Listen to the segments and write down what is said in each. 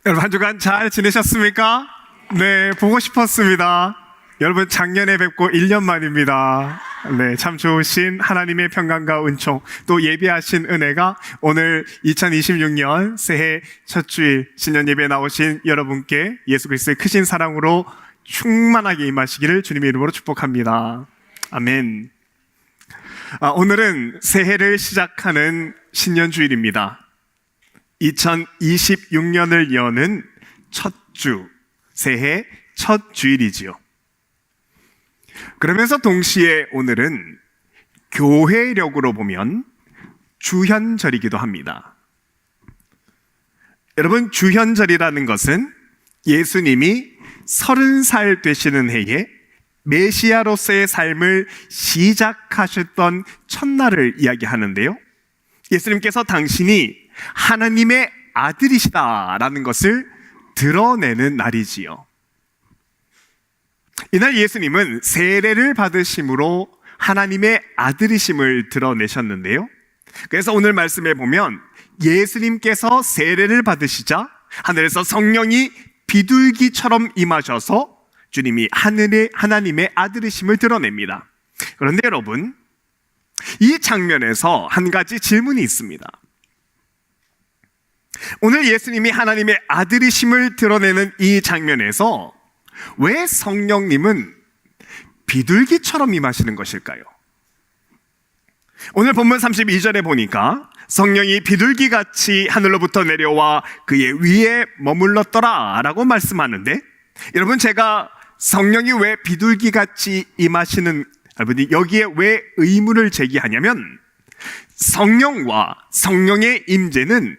여러분 한 주간 잘 지내셨습니까? 네, 보고 싶었습니다. 여러분 작년에 뵙고 1년 만입니다. 네, 참 좋으신 하나님의 평강과 은총, 또 예비하신 은혜가 오늘 2026년 새해 첫 주일 신년 예배에 나오신 여러분께 예수 그리스도의 크신 사랑으로 충만하게 임하시기를 주님의 이름으로 축복합니다. 아멘. 오늘은 새해를 시작하는 신년주일입니다. 2026년을 여는 첫 주, 새해 첫 주일이지요. 그러면서 동시에 오늘은 교회력으로 보면 주현절이기도 합니다. 여러분, 주현절이라는 것은 예수님이 30살 되시는 해에 메시아로서의 삶을 시작하셨던 첫날을 이야기하는데요. 예수님께서 당신이 하나님의 아들이시다라는 것을 드러내는 날이지요. 이날 예수님은 세례를 받으심으로 하나님의 아들이심을 드러내셨는데요. 그래서 오늘 말씀에 보면 예수님께서 세례를 받으시자 하늘에서 성령이 비둘기처럼 임하셔서 주님이 하나님의 아들이심을 드러냅니다. 그런데 여러분, 이 장면에서 한 가지 질문이 있습니다. 오늘 예수님이 하나님의 아들이심을 드러내는 이 장면에서 왜 성령님은 비둘기처럼 임하시는 것일까요? 오늘 본문 32절에 보니까 성령이 비둘기같이 하늘로부터 내려와 그의 위에 머물렀더라 라고 말씀하는데, 여러분, 제가 성령이 왜 비둘기같이 임하시는, 여기에 왜 의문을 제기하냐면, 성령과 성령의 임재는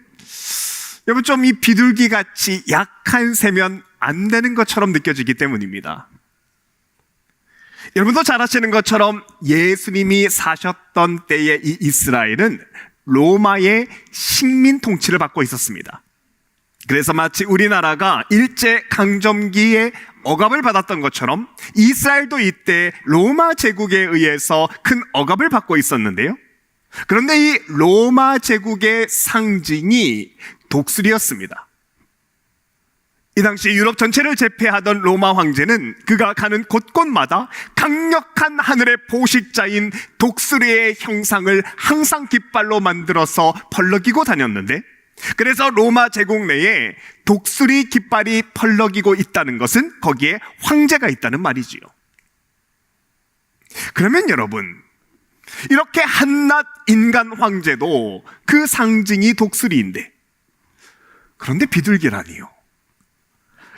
여러분 좀 이 비둘기같이 약한 새면 안 되는 것처럼 느껴지기 때문입니다. 여러분도 잘 아시는 것처럼 예수님이 사셨던 때의 이 이스라엘은 로마의 식민 통치를 받고 있었습니다. 그래서 마치 우리나라가 일제강점기에 억압을 받았던 것처럼 이스라엘도 이때 로마 제국에 의해서 큰 억압을 받고 있었는데요. 그런데 이 로마 제국의 상징이 독수리였습니다. 이 당시 유럽 전체를 제패하던 로마 황제는 그가 가는 곳곳마다 강력한 하늘의 보식자인 독수리의 형상을 항상 깃발로 만들어서 펄럭이고 다녔는데, 그래서 로마 제국 내에 독수리 깃발이 펄럭이고 있다는 것은 거기에 황제가 있다는 말이지요. 그러면 여러분, 이렇게 한낱 인간 황제도 그 상징이 독수리인데, 그런데 비둘기라니요.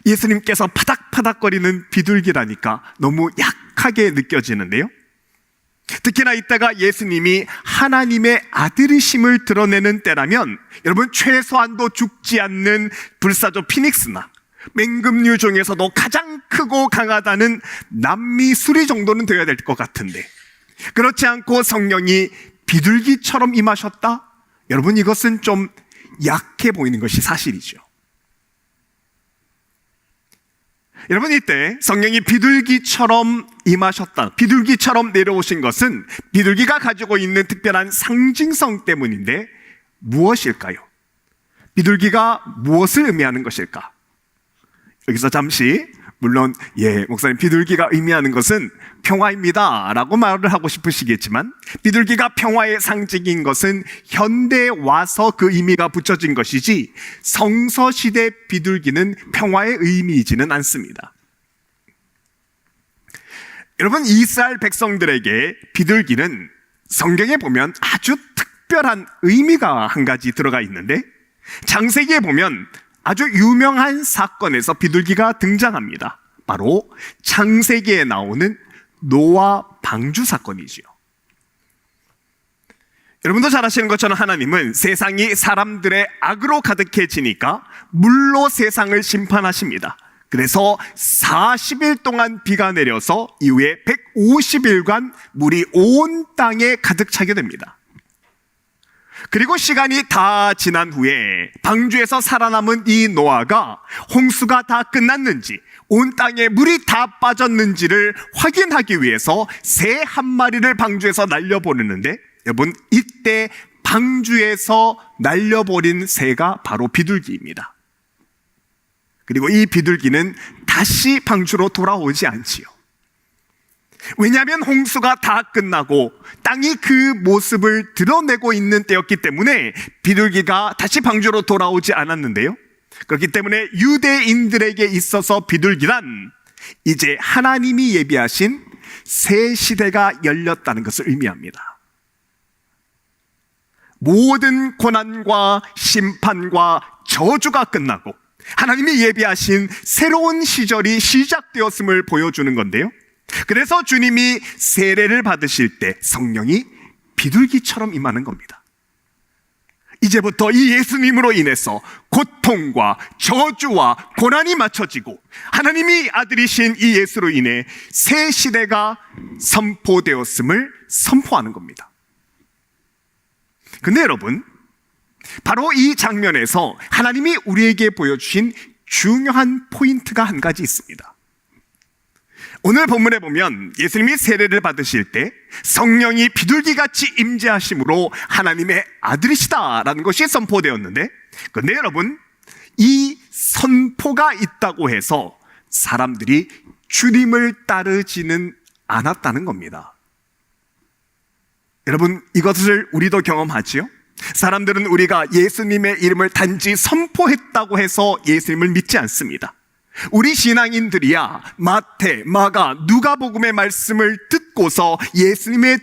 예수님께서 파닥파닥거리는 비둘기라니까 너무 약하게 느껴지는데요. 특히나 이때가 예수님이 하나님의 아들이심을 드러내는 때라면 여러분, 최소한도 죽지 않는 불사조 피닉스나 맹금류 중에서도 가장 크고 강하다는 남미 수리 정도는 되어야 될 것 같은데, 그렇지 않고 성령이 비둘기처럼 임하셨다? 여러분, 이것은 좀 약해 보이는 것이 사실이죠. 여러분, 이때 성령이 비둘기처럼 임하셨다, 비둘기처럼 내려오신 것은 비둘기가 가지고 있는 특별한 상징성 때문인데 무엇일까요? 비둘기가 무엇을 의미하는 것일까? 여기서 잠시, 물론 목사님, 비둘기가 의미하는 것은 평화입니다 라고 말을 하고 싶으시겠지만, 비둘기가 평화의 상징인 것은 현대에 와서 그 의미가 붙여진 것이지 성서시대 비둘기는 평화의 의미이지는 않습니다. 여러분, 이스라엘 백성들에게 비둘기는 성경에 보면 아주 특별한 의미가 한 가지 들어가 있는데, 창세기에 보면 아주 유명한 사건에서 비둘기가 등장합니다. 바로 창세기에 나오는 노아 방주 사건이지요. 여러분도 잘 아시는 것처럼 하나님은 세상이 사람들의 악으로 가득해지니까 물로 세상을 심판하십니다. 그래서 40일 동안 비가 내려서 이후에 150일간 물이 온 땅에 가득 차게 됩니다. 그리고 시간이 다 지난 후에 방주에서 살아남은 이 노아가 홍수가 다 끝났는지, 온 땅에 물이 다 빠졌는지를 확인하기 위해서 새 한 마리를 방주에서 날려보내는데, 여러분, 이때 방주에서 날려버린 새가 바로 비둘기입니다. 그리고 이 비둘기는 다시 방주로 돌아오지 않지요. 왜냐하면 홍수가 다 끝나고 땅이 그 모습을 드러내고 있는 때였기 때문에 비둘기가 다시 방주로 돌아오지 않았는데요. 그렇기 때문에 유대인들에게 있어서 비둘기란 이제 하나님이 예비하신 새 시대가 열렸다는 것을 의미합니다. 모든 고난과 심판과 저주가 끝나고 하나님이 예비하신 새로운 시절이 시작되었음을 보여주는 건데요. 그래서 주님이 세례를 받으실 때 성령이 비둘기처럼 임하는 겁니다. 이제부터 이 예수님으로 인해서 고통과 저주와 고난이 맞춰지고 하나님이 아들이신 이 예수로 인해 새 시대가 선포되었음을 선포하는 겁니다. 근데 여러분, 바로 이 장면에서 하나님이 우리에게 보여주신 중요한 포인트가 한 가지 있습니다. 오늘 본문에 보면 예수님이 세례를 받으실 때 성령이 비둘기같이 임재하심으로 하나님의 아들이시다라는 것이 선포되었는데, 그런데 여러분, 이 선포가 있다고 해서 사람들이 주님을 따르지는 않았다는 겁니다. 여러분, 이것을 우리도 경험하지요? 사람들은 우리가 예수님의 이름을 단지 선포했다고 해서 예수님을 믿지 않습니다. 우리 신앙인들이야 마태, 마가, 누가복음의 말씀을 듣고서 예수님에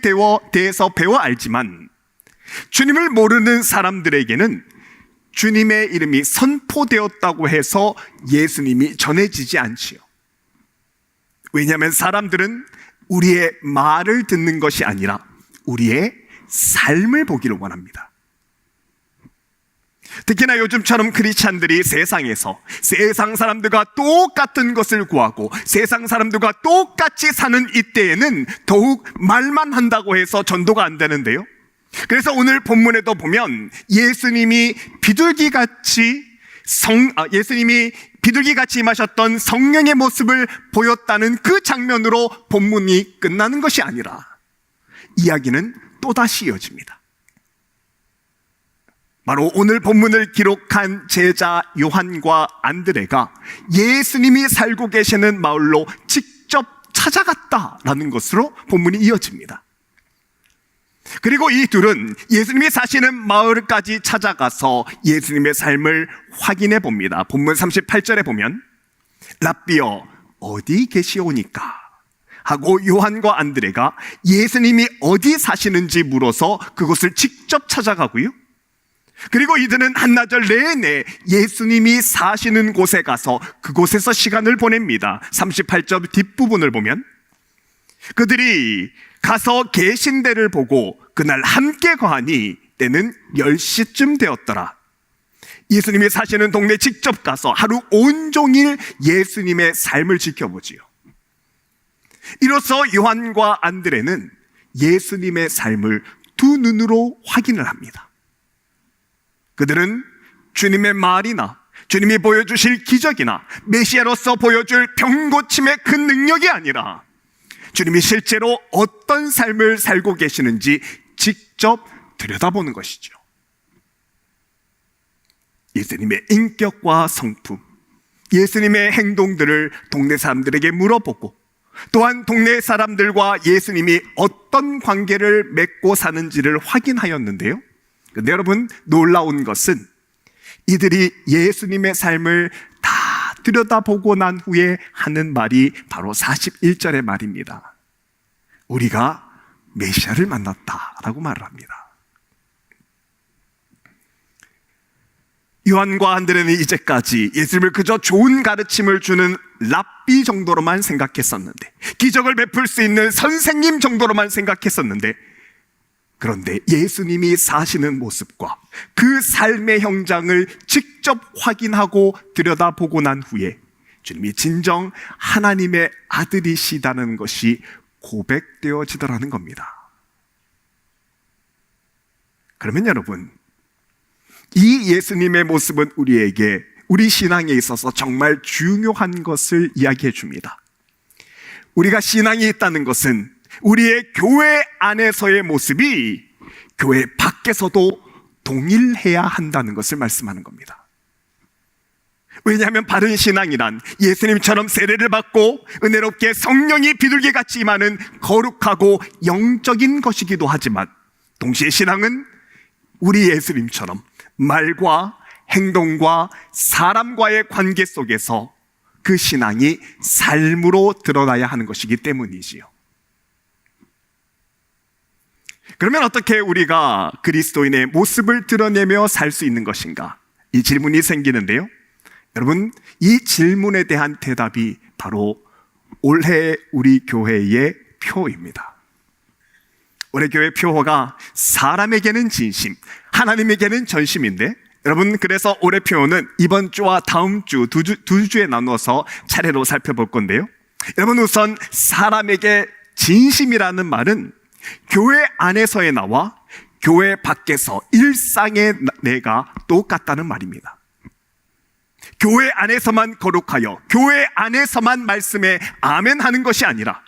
대해서 배워 알지만 주님을 모르는 사람들에게는 주님의 이름이 선포되었다고 해서 예수님이 전해지지 않지요. 왜냐하면 사람들은 우리의 말을 듣는 것이 아니라 우리의 삶을 보기를 원합니다. 특히나 요즘처럼 크리스찬들이 세상에서 세상 사람들과 똑같은 것을 구하고 세상 사람들과 똑같이 사는 이때에는 더욱 말만 한다고 해서 전도가 안 되는데요. 그래서 오늘 본문에도 보면 예수님이 비둘기같이 임하셨던 성령의 모습을 보였다는 그 장면으로 본문이 끝나는 것이 아니라 이야기는 또다시 이어집니다. 바로 오늘 본문을 기록한 제자 요한과 안드레가 예수님이 살고 계시는 마을로 직접 찾아갔다라는 것으로 본문이 이어집니다. 그리고 이 둘은 예수님이 사시는 마을까지 찾아가서 예수님의 삶을 확인해 봅니다. 본문 38절에 보면 랍비여 어디 계시오니까 하고 요한과 안드레가 예수님이 어디 사시는지 물어서 그곳을 직접 찾아가고요. 그리고 이들은 한나절 내내 예수님이 사시는 곳에 가서 그곳에서 시간을 보냅니다. 38절 뒷부분을 보면 그들이 가서 계신 데를 보고 그날 함께 거하니 때는 10시쯤 되었더라. 예수님이 사시는 동네 직접 가서 하루 온종일 예수님의 삶을 지켜보지요. 이로써 요한과 안드레는 예수님의 삶을 두 눈으로 확인을 합니다. 그들은 주님의 말이나 주님이 보여주실 기적이나 메시아로서 보여줄 병고침의 그 능력이 아니라 주님이 실제로 어떤 삶을 살고 계시는지 직접 들여다보는 것이죠. 예수님의 인격과 성품, 예수님의 행동들을 동네 사람들에게 물어보고 또한 동네 사람들과 예수님이 어떤 관계를 맺고 사는지를 확인하였는데요. 근데 여러분, 놀라운 것은 이들이 예수님의 삶을 다 들여다보고 난 후에 하는 말이 바로 41절의 말입니다. 우리가 메시아를 만났다라고 말을 합니다. 요한과 안드레는 이제까지 예수님을 그저 좋은 가르침을 주는 랍비 정도로만 생각했었는데, 기적을 베풀 수 있는 선생님 정도로만 생각했었는데, 그런데 예수님이 사시는 모습과 그 삶의 형장을 직접 확인하고 들여다보고 난 후에 주님이 진정 하나님의 아들이시다는 것이 고백되어지더라는 겁니다. 그러면 여러분, 이 예수님의 모습은 우리에게 우리 신앙에 있어서 정말 중요한 것을 이야기해 줍니다. 우리가 신앙이 있다는 것은 우리의 교회 안에서의 모습이 교회 밖에서도 동일해야 한다는 것을 말씀하는 겁니다. 왜냐하면 바른 신앙이란 예수님처럼 세례를 받고 은혜롭게 성령이 비둘기 같이 임하는 거룩하고 영적인 것이기도 하지만, 동시에 신앙은 우리 예수님처럼 말과 행동과 사람과의 관계 속에서 그 신앙이 삶으로 드러나야 하는 것이기 때문이지요. 그러면 어떻게 우리가 그리스도인의 모습을 드러내며 살 수 있는 것인가? 이 질문이 생기는데요. 여러분, 이 질문에 대한 대답이 바로 올해 우리 교회의 표입니다. 올해 교회 표어가 사람에게는 진심, 하나님에게는 전심인데, 여러분, 그래서 올해 표어는 이번 주와 다음 주 두 주에 나누어서 차례로 살펴볼 건데요. 여러분, 우선 사람에게 진심이라는 말은 교회 안에서의 나와 교회 밖에서 일상의 내가 똑같다는 말입니다. 교회 안에서만 거룩하여 교회 안에서만 말씀에 아멘하는 것이 아니라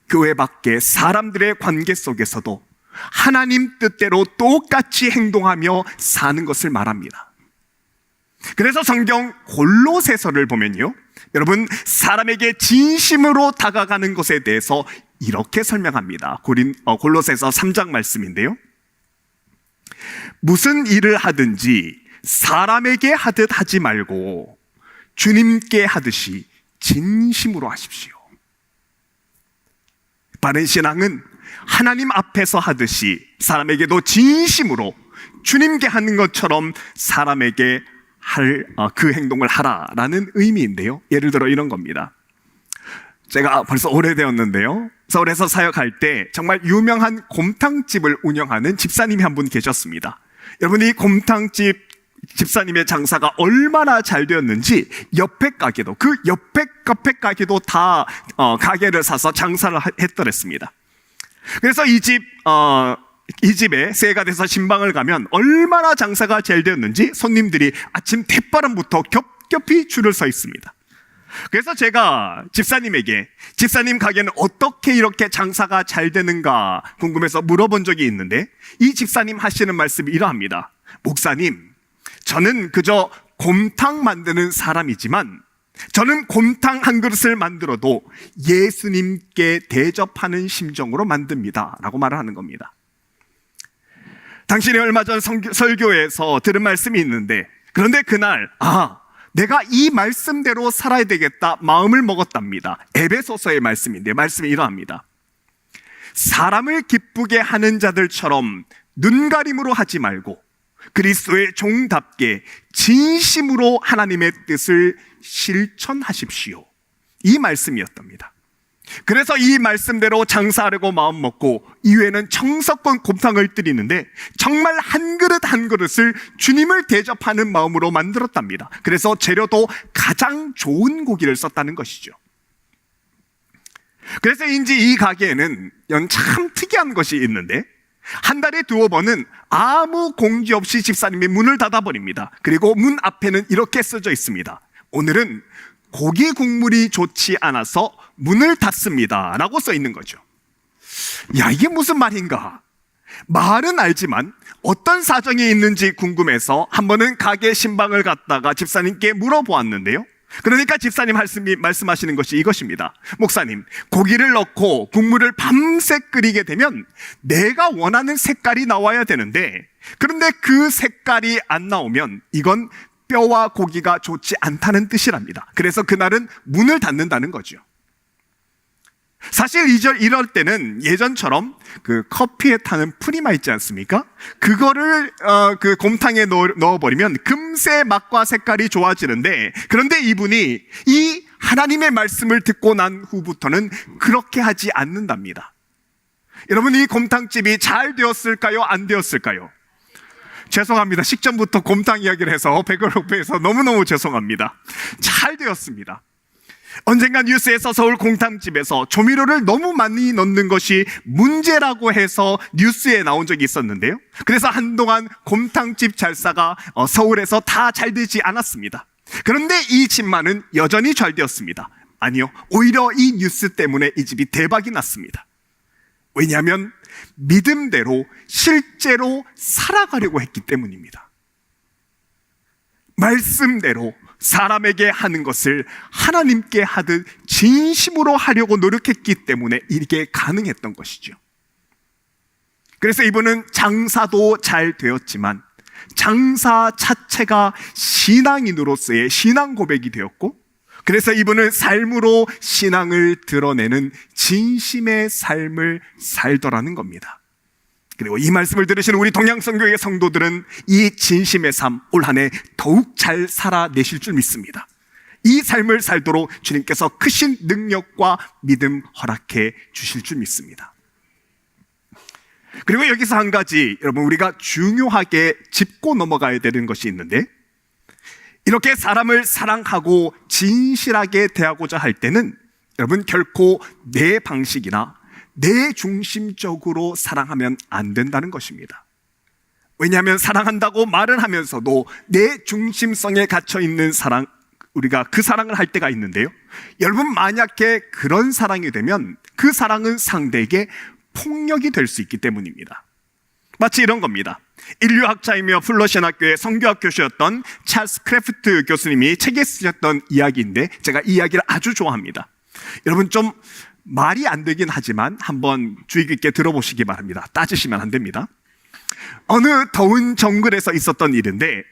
교회 밖의 사람들의 관계 속에서도 하나님 뜻대로 똑같이 행동하며 사는 것을 말합니다. 그래서 성경 골로새서를 보면요, 여러분, 사람에게 진심으로 다가가는 것에 대해서 이렇게 설명합니다. 골로새서 3장 말씀인데요. 무슨 일을 하든지 사람에게 하듯 하지 말고 주님께 하듯이 진심으로 하십시오. 바른 신앙은 하나님 앞에서 하듯이 사람에게도 진심으로 주님께 하는 것처럼 사람에게 그 행동을 하라라는 의미인데요. 예를 들어 이런 겁니다. 제가 벌써 오래되었는데요, 서울에서 사역할 때 정말 유명한 곰탕집을 운영하는 집사님이 한 분 계셨습니다. 여러분, 이 곰탕집 집사님의 장사가 얼마나 잘 되었는지 옆에 가게도, 그 옆에 카페 가게도 다 가게를 사서 장사를 했더랬습니다. 그래서 이 집에 새해가 돼서 신방을 가면 얼마나 장사가 잘 되었는지 손님들이 아침 대바람부터 겹겹이 줄을 서 있습니다. 그래서 제가 집사님에게 집사님 가게는 어떻게 이렇게 장사가 잘 되는가 궁금해서 물어본 적이 있는데, 이 집사님 하시는 말씀이 이러합니다. 목사님, 저는 그저 곰탕 만드는 사람이지만 저는 곰탕 한 그릇을 만들어도 예수님께 대접하는 심정으로 만듭니다 라고 말을 하는 겁니다. 당신이 얼마 전 설교에서 들은 말씀이 있는데, 그런데 그날 내가 이 말씀대로 살아야 되겠다 마음을 먹었답니다. 에베소서의 말씀인데, 말씀이 이러합니다. 사람을 기쁘게 하는 자들처럼 눈가림으로 하지 말고 그리스도의 종답게 진심으로 하나님의 뜻을 실천하십시오. 이 말씀이었답니다. 그래서 이 말씀대로 장사하려고 마음 먹고 이후에는 정성껏 곰탕을 드리는데 정말 한 그릇 한 그릇을 주님을 대접하는 마음으로 만들었답니다. 그래서 재료도 가장 좋은 고기를 썼다는 것이죠. 그래서인지 이 가게에는 참 특이한 것이 있는데, 한 달에 2번은 아무 공지 없이 집사님이 문을 닫아버립니다. 그리고 문 앞에는 이렇게 써져 있습니다. 오늘은 고기 국물이 좋지 않아서 문을 닫습니다 라고 써 있는 거죠. 야, 이게 무슨 말인가? 말은 알지만 어떤 사정이 있는지 궁금해서 한 번은 가게 신방을 갔다가 집사님께 물어보았는데요, 그러니까 집사님 말씀하시는 것이 이것입니다. 목사님, 고기를 넣고 국물을 밤새 끓이게 되면 내가 원하는 색깔이 나와야 되는데, 그런데 그 색깔이 안 나오면 이건 뼈와 고기가 좋지 않다는 뜻이랍니다. 그래서 그날은 문을 닫는다는 거죠. 사실 이럴 때는 예전처럼 그 커피에 타는 프리마 있지 않습니까? 그거를 그 곰탕에 넣어버리면 금세 맛과 색깔이 좋아지는데, 그런데 이분이 이 하나님의 말씀을 듣고 난 후부터는 그렇게 하지 않는답니다. 여러분, 이 곰탕집이 잘 되었을까요? 안 되었을까요? 죄송합니다. 식전부터 곰탕 이야기를 해서 배고프해서 너무너무 죄송합니다. 잘 되었습니다. 언젠가 뉴스에서 서울 곰탕집에서 조미료를 너무 많이 넣는 것이 문제라고 해서 뉴스에 나온 적이 있었는데요, 그래서 한동안 곰탕집 잘사가 서울에서 다 잘 되지 않았습니다. 그런데 이 집만은 여전히 잘 되었습니다. 아니요, 오히려 이 뉴스 때문에 이 집이 대박이 났습니다. 왜냐하면 믿음대로 실제로 살아가려고 했기 때문입니다. 말씀대로 사람에게 하는 것을 하나님께 하듯 진심으로 하려고 노력했기 때문에 이게 가능했던 것이죠. 그래서 이분은 장사도 잘 되었지만 장사 자체가 신앙인으로서의 신앙 고백이 되었고, 그래서 이분은 삶으로 신앙을 드러내는 진심의 삶을 살더라는 겁니다. 그리고 이 말씀을 들으시는 우리 동양성교회 성도들은 이 진심의 삶 올 한 해 더욱 잘 살아내실 줄 믿습니다. 이 삶을 살도록 주님께서 크신 능력과 믿음 허락해 주실 줄 믿습니다. 그리고 여기서 한 가지 여러분 우리가 중요하게 짚고 넘어가야 되는 것이 있는데, 이렇게 사람을 사랑하고 진실하게 대하고자 할 때는 여러분 결코 내 방식이나 내 중심적으로 사랑하면 안 된다는 것입니다. 왜냐하면 사랑한다고 말을 하면서도 내 중심성에 갇혀 있는 사랑, 우리가 그 사랑을 할 때가 있는데요, 여러분 만약에 그런 사랑이 되면 그 사랑은 상대에게 폭력이 될 수 있기 때문입니다. 마치 이런 겁니다. 인류학자이며 플러시안학교의 성교학 교수였던 찰스 크래프트 교수님이 책에 쓰셨던 이야기인데, 제가 이 이야기를 아주 좋아합니다. 여러분 좀 말이 안 되긴 하지만 한번 주의 깊게 들어보시기 바랍니다. 따지시면 안 됩니다. 어느 더운 정글에서 있었던 일인데,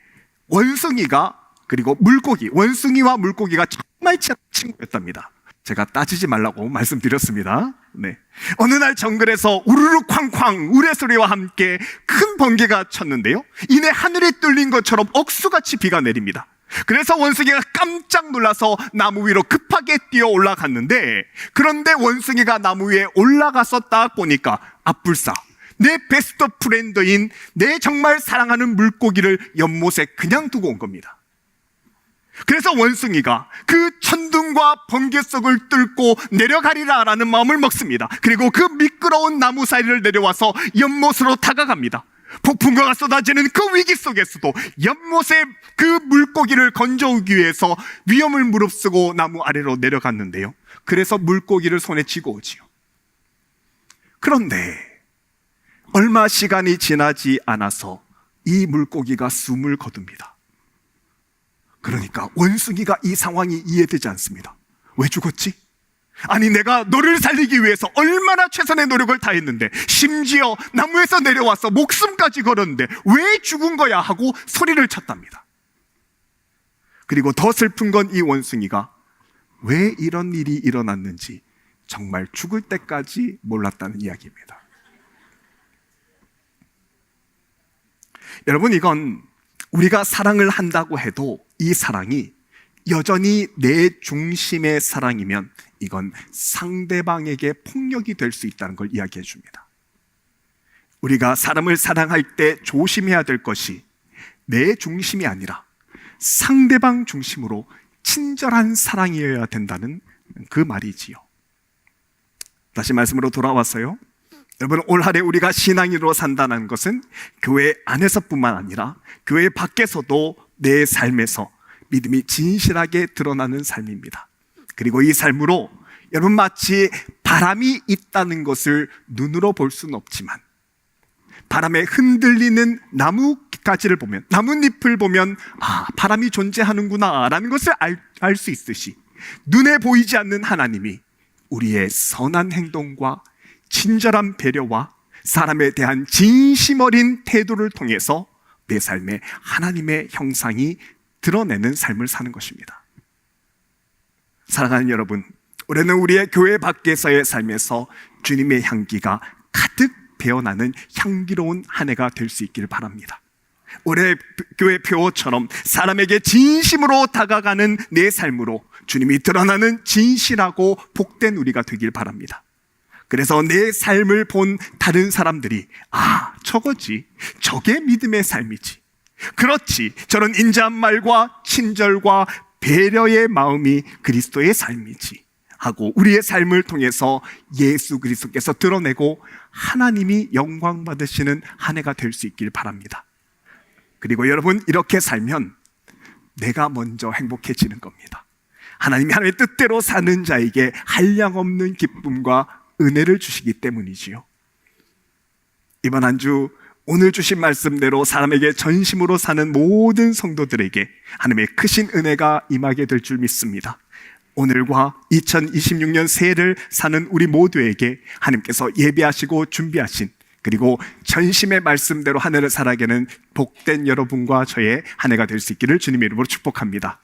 원숭이가 그리고 물고기, 원숭이와 물고기가 정말 친한 친구였답니다. 제가 따지지 말라고 말씀드렸습니다. 네. 어느 날 정글에서 우르르 쾅쾅 우레소리와 함께 큰 번개가 쳤는데요, 이내 하늘이 뚫린 것처럼 억수같이 비가 내립니다. 그래서 원숭이가 깜짝 놀라서 나무 위로 급하게 뛰어 올라갔는데, 그런데 원숭이가 나무 위에 올라가서 딱 보니까 앞불싸 내 베스트 프렌드인 내 정말 사랑하는 물고기를 연못에 그냥 두고 온 겁니다. 그래서 원숭이가 그 천둥과 번개 속을 뚫고 내려가리라라는 마음을 먹습니다. 그리고 그 미끄러운 나무 사이를 내려와서 연못으로 다가갑니다. 폭풍과 쏟아지는 그 위기 속에서도 연못에 그 물고기를 건져오기 위해서 위험을 무릅쓰고 나무 아래로 내려갔는데요, 그래서 물고기를 손에 쥐고 오지요. 그런데 얼마 시간이 지나지 않아서 이 물고기가 숨을 거둡니다. 그러니까 원숭이가 이 상황이 이해되지 않습니다. 왜 죽었지? 아니 내가 너를 살리기 위해서 얼마나 최선의 노력을 다했는데, 심지어 나무에서 내려와서 목숨까지 걸었는데 왜 죽은 거야 하고 소리를 쳤답니다. 그리고 더 슬픈 건 이 원숭이가 왜 이런 일이 일어났는지 정말 죽을 때까지 몰랐다는 이야기입니다. 여러분, 이건 우리가 사랑을 한다고 해도 이 사랑이 여전히 내 중심의 사랑이면 이건 상대방에게 폭력이 될 수 있다는 걸 이야기해 줍니다. 우리가 사람을 사랑할 때 조심해야 될 것이 내 중심이 아니라 상대방 중심으로 친절한 사랑이어야 된다는 그 말이지요. 다시 말씀으로 돌아왔어요. 여러분, 올 한해 우리가 신앙인으로 산다는 것은 교회 안에서뿐만 아니라 교회 밖에서도 내 삶에서 믿음이 진실하게 드러나는 삶입니다. 그리고 이 삶으로 여러분 마치 바람이 있다는 것을 눈으로 볼 수는 없지만 바람에 흔들리는 나뭇가지를 보면, 나뭇잎을 보면 바람이 존재하는구나 라는 것을 알 수 있듯이 눈에 보이지 않는 하나님이 우리의 선한 행동과 친절한 배려와 사람에 대한 진심 어린 태도를 통해서 내 삶에 하나님의 형상이 드러내는 삶을 사는 것입니다. 사랑하는 여러분, 올해는 우리의 교회 밖에서의 삶에서 주님의 향기가 가득 배어나는 향기로운 한 해가 될 수 있기를 바랍니다. 올해 교회 표어처럼 사람에게 진심으로 다가가는 내 삶으로 주님이 드러나는 진실하고 복된 우리가 되길 바랍니다. 그래서 내 삶을 본 다른 사람들이 저거지, 저게 믿음의 삶이지, 그렇지, 저런 인자한 말과 친절과 배려의 마음이 그리스도의 삶이지 하고 우리의 삶을 통해서 예수 그리스도께서 드러내고 하나님이 영광 받으시는 한 해가 될 수 있길 바랍니다. 그리고 여러분, 이렇게 살면 내가 먼저 행복해지는 겁니다. 하나님이 하나님의 뜻대로 사는 자에게 한량없는 기쁨과 은혜를 주시기 때문이지요. 이번 한 주 오늘 주신 말씀대로 사람에게 전심으로 사는 모든 성도들에게 하나님의 크신 은혜가 임하게 될 줄 믿습니다. 오늘과 2026년 새해를 사는 우리 모두에게 하나님께서 예비하시고 준비하신, 그리고 전심의 말씀대로 한 해를 살아가는 복된 여러분과 저의 한 해가 될 수 있기를 주님의 이름으로 축복합니다.